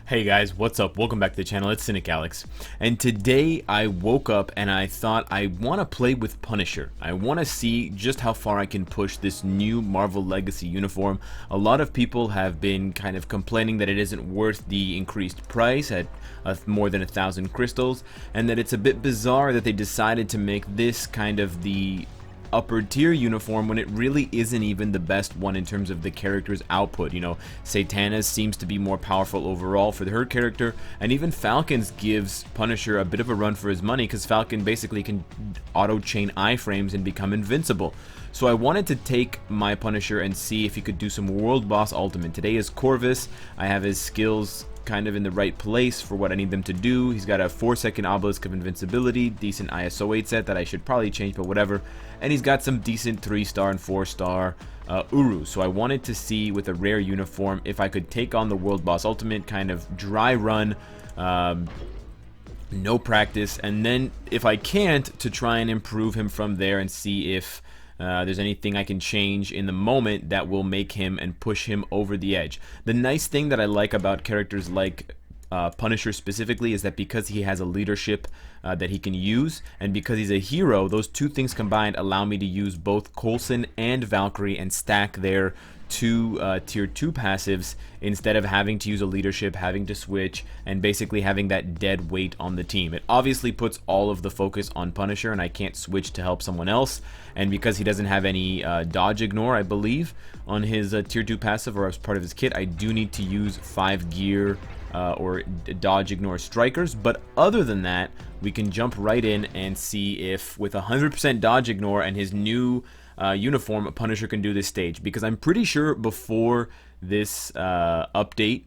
Hey guys, what's up? Welcome back to the channel. It's Cynicalex. And today I woke up and I thought I want to play with Punisher. I want to see just how far I can push this new Marvel Legacy uniform. A lot of people have been kind of complaining that it isn't worth the increased price at more than 1,000 crystals, and that it's a bit bizarre that they decided to make this kind of the upper tier uniform when it really isn't even the best one in terms of the character's output. You know, Satana's seems to be more powerful overall for her character, and even Falcon's gives Punisher a bit of a run for his money because Falcon basically can auto-chain iframes and become invincible. So I wanted to take my Punisher and see if he could do some World Boss Ultimate. Today is Corvus. I have his skills kind of in the right place for what I need them to do. He's got a 4-second obelisk of invincibility, decent ISO 8 set that I should probably change, but whatever. And he's got some decent 3-star and 4-star Uru. So I wanted to see with a rare uniform if I could take on the World Boss Ultimate, kind of dry run, no practice, and then if I can't, to try and improve him from there and see if there's anything I can change in the moment that will make him and push him over the edge. The nice thing that I like about characters like Punisher specifically is that because he has a leadership that he can use, and because he's a hero, those two things combined allow me to use both Coulson and Valkyrie and stack their two tier 2 passives instead of having to use a leadership, having to switch, and basically having that dead weight on the team. It obviously puts all of the focus on Punisher, and I can't switch to help someone else. And because he doesn't have any dodge ignore, I believe, on his tier 2 passive or as part of his kit, I do need to use 5 gear or dodge ignore strikers. But other than that, we can jump right in and see if with 100% dodge ignore and his new uniform, Punisher can do this stage, because I'm pretty sure before this update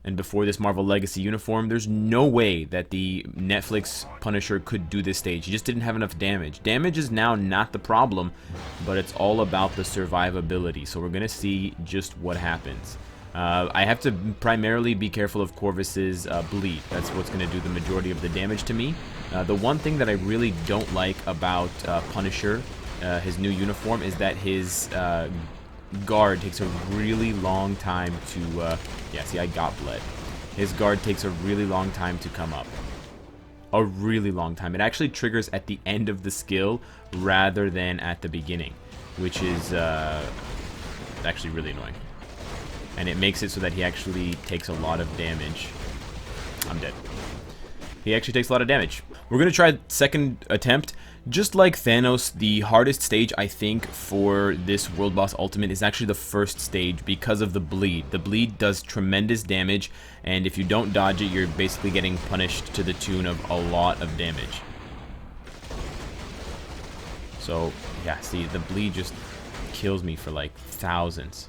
and before this Marvel Legacy uniform, there's no way that the Netflix Punisher could do this stage. He just didn't have enough damage. Damage is now not the problem, but it's all about the survivability. So we're gonna see just what happens. I have to primarily be careful of Corvus's bleed. That's what's going to do the majority of the damage to me. The one thing that I really don't like about Punisher, his new uniform, is that his guard takes a really long time to... yeah, see, I got bled. His guard takes a really long time to come up. A really long time. It actually triggers at the end of the skill rather than at the beginning, which is actually really annoying. And it makes it so that he actually takes a lot of damage. I'm dead. He actually takes a lot of damage. We're going to try second attempt. Just like Thanos, the hardest stage, I think, for this World Boss Ultimate is actually the first stage because of the bleed. The bleed does tremendous damage, and if you don't dodge it, you're basically getting punished to the tune of a lot of damage. So, yeah, see, the bleed just kills me for like thousands.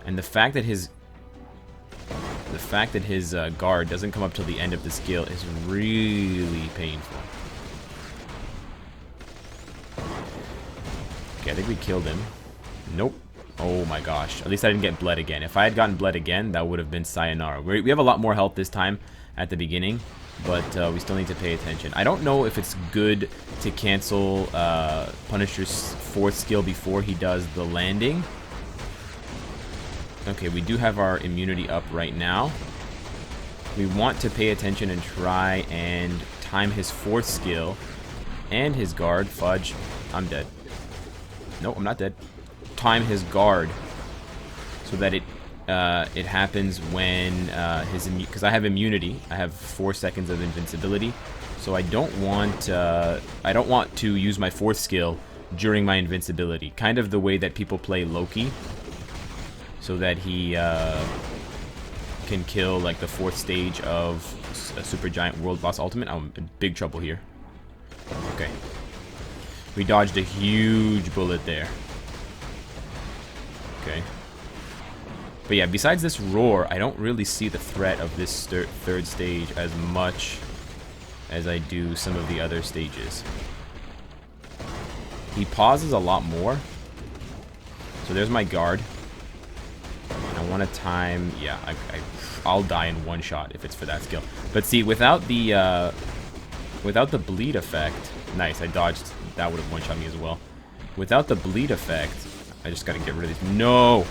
And the fact that his guard doesn't come up till the end of the skill is really painful. Okay, I think we killed him. Nope. Oh my gosh. At least I didn't get bled again. If I had gotten bled again, that would have been sayonara. We have a lot more health this time at the beginning, but we still need to pay attention. I don't know if it's good to cancel Punisher's 4th skill before he does the landing. Okay, we do have our immunity up right now. We want to pay attention and try and time his 4th skill and his guard. Fudge. I'm dead. No, I'm not dead. Time his guard so that it happens when his because I have immunity. I have 4 seconds of invincibility, so I don't want to use my 4th skill during my invincibility. Kind of the way that people play Loki, so that he can kill like the 4th stage of a Super Giant World Boss Ultimate. I'm in big trouble here. Okay. We dodged a huge bullet there. Okay. But yeah, besides this roar, I don't really see the threat of this 3rd stage as much as I do some of the other stages. He pauses a lot more. So there's my guard. I want to time, yeah, I'll die in one shot if it's for that skill. But see, without the bleed effect, nice, I dodged, that would have one-shot me as well. Without the bleed effect, I just gotta get rid of these. No!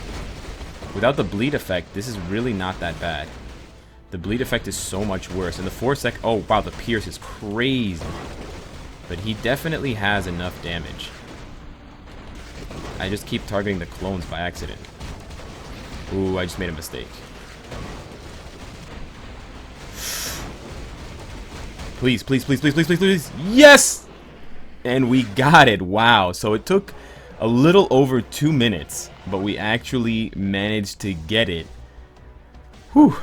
Without the bleed effect, this is really not that bad. The bleed effect is so much worse. And the 4-sec... Oh, wow, the pierce is crazy. But he definitely has enough damage. I just keep targeting the clones by accident. Ooh, I just made a mistake. Please, please, please, please, please, please, please. Yes! And we got it. Wow. So it took a little over 2 minutes, but we actually managed to get it. Whew.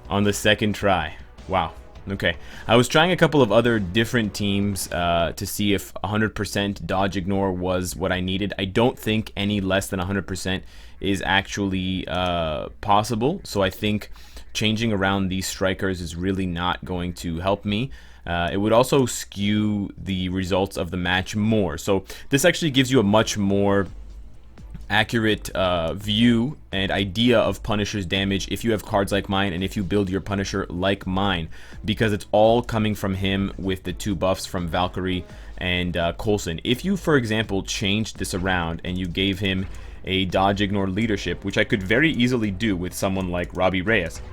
On the second try. Wow. Okay. I was trying a couple of other different teams to see if 100% dodge ignore was what I needed. I don't think any less than 100% is actually possible. So I think changing around these strikers is really not going to help me. It would also skew the results of the match more. So this actually gives you a much more accurate view and idea of Punisher's damage if you have cards like mine and if you build your Punisher like mine, because it's all coming from him with the 2 buffs from Valkyrie and Coulson. If you, for example, changed this around and you gave him a dodge ignore leadership, which I could very easily do with someone like Robbie Reyes,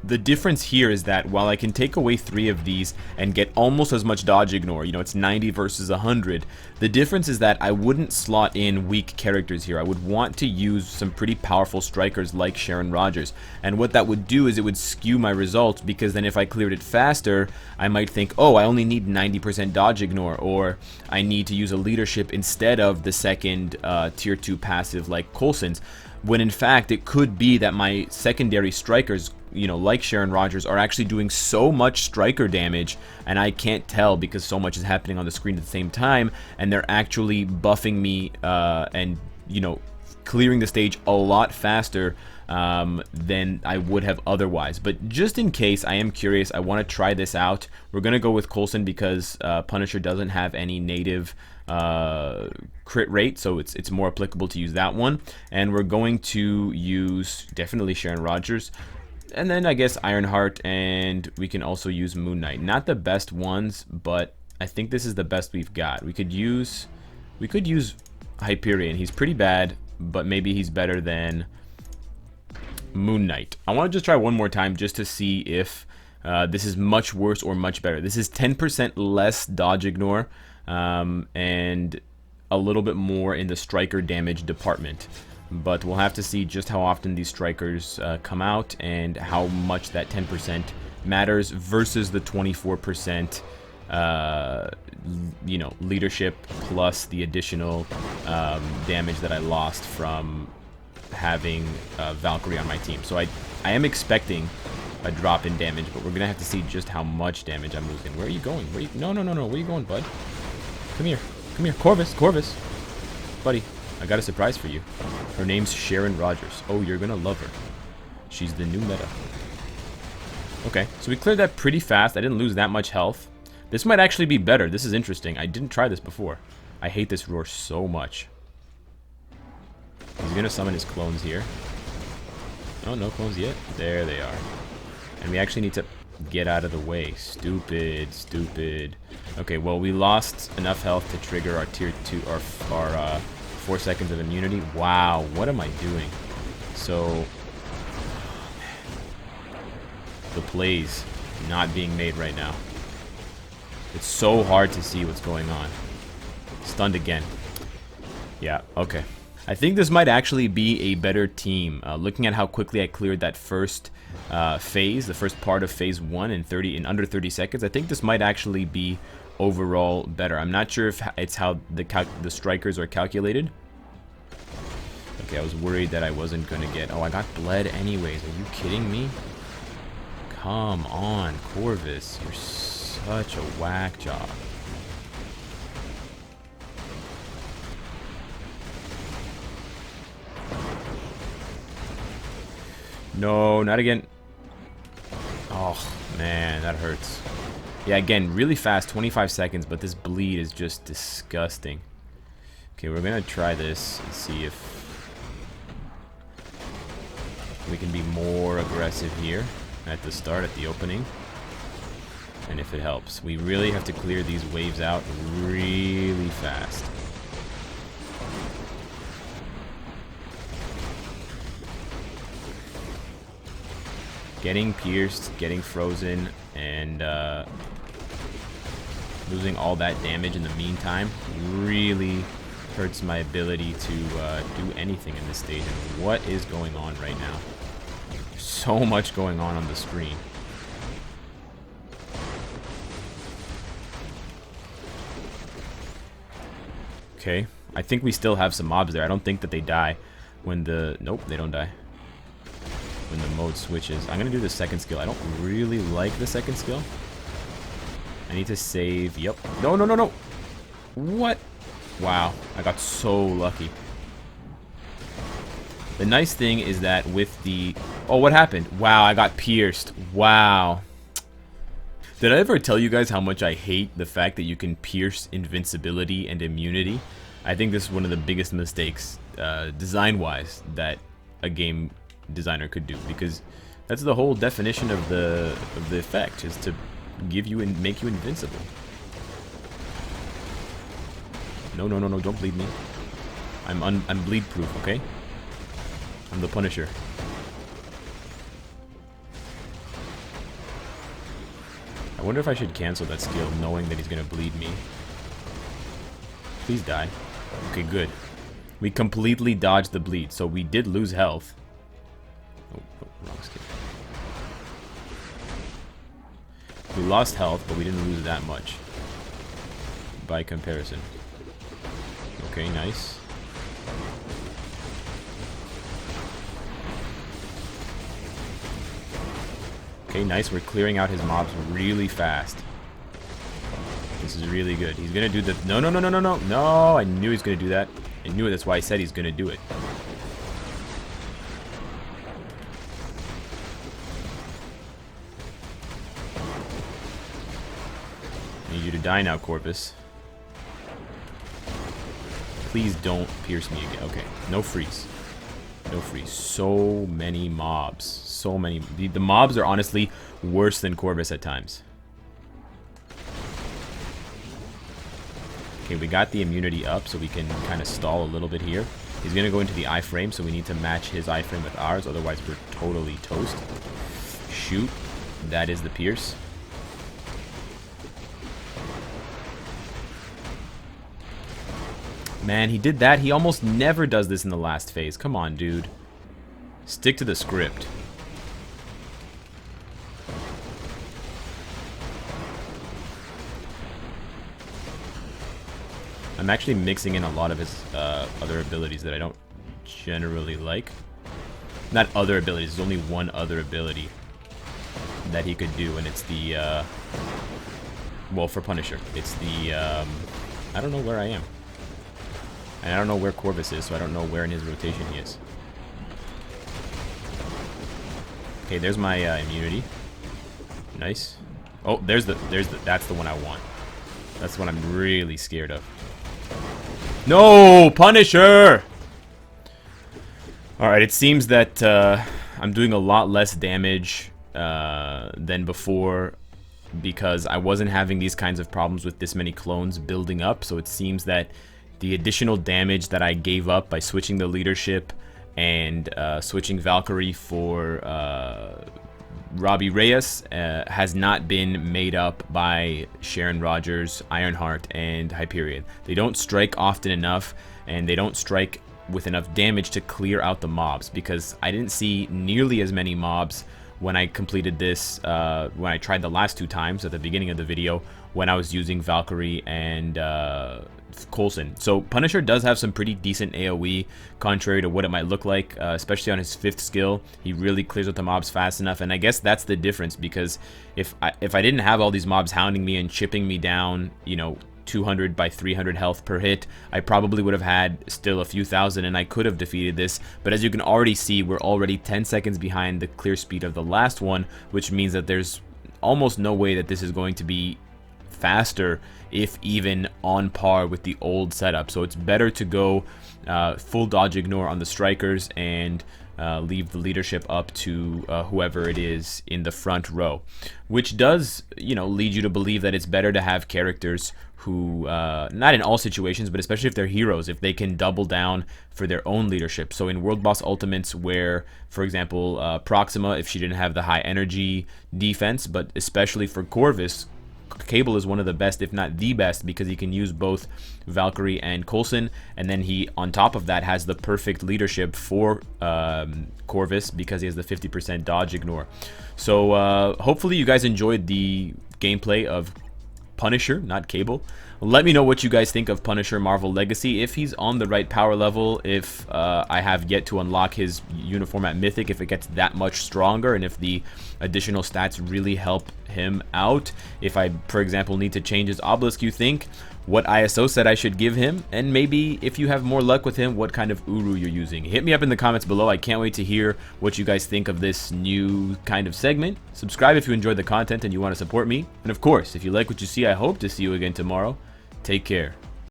the difference here is that while I can take away 3 of these and get almost as much dodge ignore, you know, it's 90 versus 100, the difference is that I wouldn't slot in weak characters here. I would want to use some pretty powerful strikers like Sharon Rogers. And what that would do is it would skew my results, because then if I cleared it faster, I might think, oh, I only need 90% dodge ignore, or I need to use a leadership instead of the second tier 2 passive like Coulson's. When in fact it could be that my secondary strikers, you know, like Sharon Rogers, are actually doing so much striker damage and I can't tell because so much is happening on the screen at the same time, and they're actually buffing me and, you know, clearing the stage a lot faster than I would have otherwise. But just in case, I am curious, I want to try this out. We're going to go with Coulson because Punisher doesn't have any native crit rate, so it's more applicable to use that one. And we're going to use definitely Sharon Rogers, and then I guess Ironheart, and we can also use Moon Knight. Not the best ones, but I think this is the best we've got. We could use Hyperion. He's pretty bad, but maybe he's better than Moon Knight. I want to just try one more time just to see if this is much worse or much better. This is 10% less dodge ignore and a little bit more in the striker damage department. But we'll have to see just how often these strikers come out and how much that 10% matters versus the 24% you know, leadership plus the additional damage that I lost from having Valkyrie on my team. So I am expecting a drop in damage, but we're gonna have to see just how much damage I'm losing. Where are you going? Where are you? No, no, no, no. Where are you going, bud? Come here. Come here. Corvus. Corvus. Buddy, I got a surprise for you. Her name's Sharon Rogers. Oh, you're gonna love her. She's the new meta. Okay, so we cleared that pretty fast. I didn't lose that much health. This might actually be better. This is interesting. I didn't try this before. I hate this roar so much. He's gonna summon his clones here. Oh, no clones yet. There they are. And we actually need to get out of the way. Stupid, stupid. Okay, well, we lost enough health to trigger our tier 2, our 4 seconds of immunity. Wow, what am I doing? So, the plays not being made right now. It's so hard to see what's going on. Stunned again. Yeah, okay. I think this might actually be a better team. Looking at how quickly I cleared that first phase, the first part of phase 1 in under 30 seconds, I think this might actually be overall better. I'm not sure if it's how the strikers are calculated. Okay, I was worried that I wasn't going to get... Oh, I got bled anyways. Are you kidding me? Come on, Corvus. You're such a whack job. No, not again. Oh, man, that hurts. Yeah, again, really fast, 25 seconds, but this bleed is just disgusting. Okay, we're going to try this and see if we can be more aggressive here at the start, at the opening. And if it helps. We really have to clear these waves out really fast. Getting pierced, getting frozen, and losing all that damage in the meantime really hurts my ability to do anything in this stage. And what is going on right now? So much going on the screen. Okay, I think we still have some mobs there. I don't think that they die when the... Nope, they don't die when the mode switches. I'm gonna do the second skill. I don't really like the second skill. I need to save. Yep. No, no, no, no. What? Wow, I got so lucky. The nice thing is that with the... Oh, what happened? Wow, I got pierced. Wow. Did I ever tell you guys how much I hate the fact that you can pierce invincibility and immunity? I think this is one of the biggest mistakes, design-wise, that a game designer could do, because that's the whole definition of the effect, is to give you and make you invincible. No, no, no, no! Don't bleed me. I'm bleed proof, okay? I'm the Punisher. I wonder if I should cancel that skill, knowing that he's gonna bleed me. Please die. Okay, good. We completely dodged the bleed, so we did lose health. Oh, wrong skill. We lost health, but we didn't lose that much. By comparison. Okay, nice. Okay, nice. We're clearing out his mobs really fast. This is really good. He's gonna do the... No, no, no, no, no, no. No, I knew he was gonna do that. I knew it. That's why I said he's gonna do it. I need you to die now, Corvus. Please don't pierce me again. Okay, no freeze. No freeze. So many mobs. So many. The mobs are honestly worse than Corvus at times. Okay, we got the immunity up, so we can kind of stall a little bit here. He's going to go into the iframe, so we need to match his iframe with ours, otherwise we're totally toast. Shoot. That is the pierce. Man, he did that. He almost never does this in the last phase. Come on, dude. Stick to the script. I'm actually mixing in a lot of his other abilities that I don't generally like. Not other abilities, there's only one other ability that he could do, and it's the, well, for Punisher. It's the, I don't know where I am. And I don't know where Corvus is, so I don't know where in his rotation he is. Okay, there's my immunity. Nice. Oh, that's the one I want. That's the one I'm really scared of. No, Punisher! Alright, it seems that I'm doing a lot less damage than before, because I wasn't having these kinds of problems with this many clones building up, so it seems that the additional damage that I gave up by switching the leadership and switching Valkyrie for Robbie Reyes has not been made up by Sharon Rogers, Ironheart, and Hyperion. They don't strike often enough, and they don't strike with enough damage to clear out the mobs, because I didn't see nearly as many mobs when I completed this, when I tried the last two times at the beginning of the video, when I was using Valkyrie and Coulson. So Punisher does have some pretty decent AoE, contrary to what it might look like, especially on his 5th skill. He really clears out the mobs fast enough, and I guess that's the difference, because if I didn't have all these mobs hounding me and chipping me down, you know, 200 by 300 health per hit, I probably would have had still a few thousand, and I could have defeated this. But as you can already see, we're already 10 seconds behind the clear speed of the last one, which means that there's almost no way that this is going to be faster, if even on par with the old setup. So it's better to go full dodge ignore on the strikers and leave the leadership up to whoever it is in the front row, which does, lead you to believe that it's better to have characters who, not in all situations, but especially if they're heroes, if they can double down for their own leadership. So in World Boss Ultimates where, for example, Proxima, if she didn't have the high energy defense, but especially for Corvus, Cable is one of the best, if not the best, because he can use both Valkyrie and Coulson, and then he, on top of that, has the perfect leadership for Corvus because he has the 50% dodge ignore. So hopefully you guys enjoyed the gameplay of Punisher, not Cable. Let me know what you guys think of Punisher Marvel Legacy, if he's on the right power level, if I have yet to unlock his uniform at Mythic, if it gets that much stronger, and if the additional stats really help him out. If I, for example, need to change his obelisk, you think, what ISO set I should give him, and maybe if you have more luck with him, what kind of Uru you're using. Hit me up in the comments below. I can't wait to hear what you guys think of this new kind of segment. Subscribe if you enjoyed the content and you want to support me. And of course, if you like what you see, I hope to see you again tomorrow. Take care.